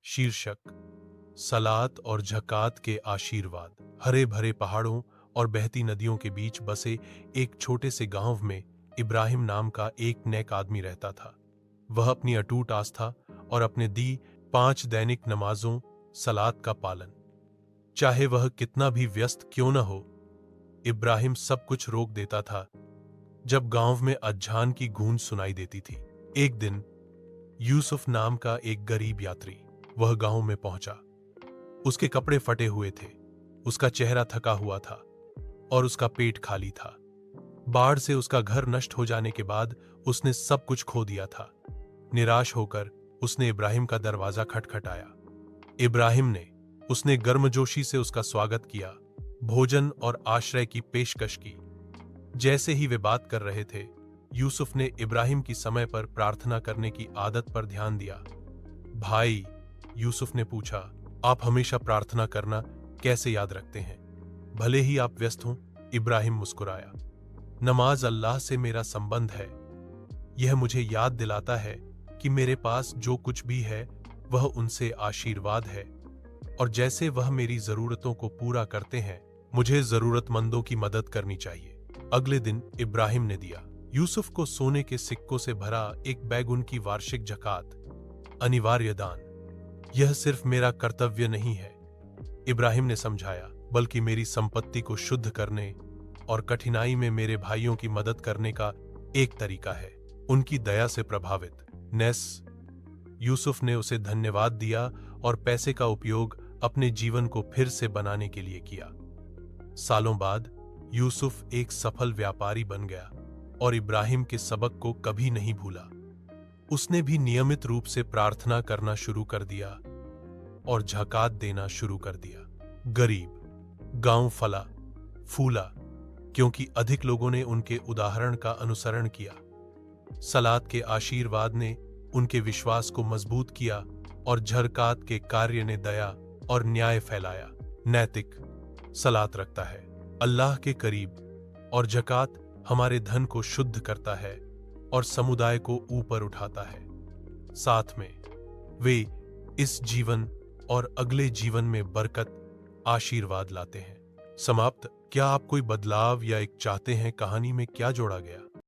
शीर्षक: सलात और ज़कात के आशीर्वाद। हरे भरे पहाड़ों और बहती नदियों के बीच बसे एक छोटे से गांव में इब्राहिम नाम का एक नेक आदमी रहता था। वह अपनी अटूट आस्था और अपने दी 5 दैनिक नमाजों सलात का पालन, चाहे वह कितना भी व्यस्त क्यों न हो, इब्राहिम सब कुछ रोक देता था जब गांव में अजान की गूंज सुनाई देती थी। एक दिन यूसुफ नाम का एक गरीब यात्री वह गांव में पहुंचा। उसके कपड़े फटे हुए थे, उसका चेहरा थका हुआ था और उसका पेट खाली था। बाढ़ से उसका घर नष्ट हो जाने के बाद उसने सब कुछ खो दिया था। निराश होकर उसने इब्राहिम का दरवाजा खटखटाया। इब्राहिम ने उसने गर्मजोशी से उसका स्वागत किया, भोजन और आश्रय की पेशकश की। जैसे ही वे बात कर रहे थे, यूसुफ ने इब्राहिम की समय पर प्रार्थना करने की आदत पर ध्यान दिया। भाई, यूसुफ ने पूछा, आप हमेशा प्रार्थना करना कैसे याद रखते हैं? भले ही आप व्यस्त हों, इब्राहिम मुस्कुराया। नमाज अल्लाह से मेरा संबंध है। यह मुझे याद दिलाता है कि मेरे पास जो कुछ भी है वह उनसे आशीर्वाद है, और जैसे वह मेरी जरूरतों को पूरा करते हैं, मुझे जरूरतमंदों की मदद करनी चाहिए। अगले दिन इब्राहिम ने दिया यूसुफ को सोने के सिक्कों से भरा एक बैग उनकी वार्षिक ज़कात, अनिवार्य दान। यह सिर्फ मेरा कर्तव्य नहीं है, इब्राहिम ने समझाया, बल्कि मेरी संपत्ति को शुद्ध करने और कठिनाई में मेरे भाइयों की मदद करने का एक तरीका है। उनकी दया से प्रभावित यूसुफ ने उसे धन्यवाद दिया और पैसे का उपयोग अपने जीवन को फिर से बनाने के लिए किया। सालों बाद यूसुफ एक सफल व्यापारी बन गया और इब्राहिम के सबक को कभी नहीं भूला। उसने भी नियमित रूप से प्रार्थना करना शुरू कर दिया और ज़कात देना शुरू कर दिया। गरीब गांव फला फूला क्योंकि अधिक लोगों ने उनके उदाहरण का अनुसरण किया। सलात के आशीर्वाद ने उनके विश्वास को मजबूत किया और ज़कात के कार्य ने दया और न्याय फैलाया। नैतिक सलात रखता है अल्लाह के करीब, और ज़कात हमारे धन को शुद्ध करता है और समुदाय को ऊपर उठाता है। साथ में वे इस जीवन और अगले जीवन में बरकत, आशीर्वाद लाते हैं। समाप्त। क्या आप कोई बदलाव या एक चाहते हैं कहानी में क्या जोड़ा गया?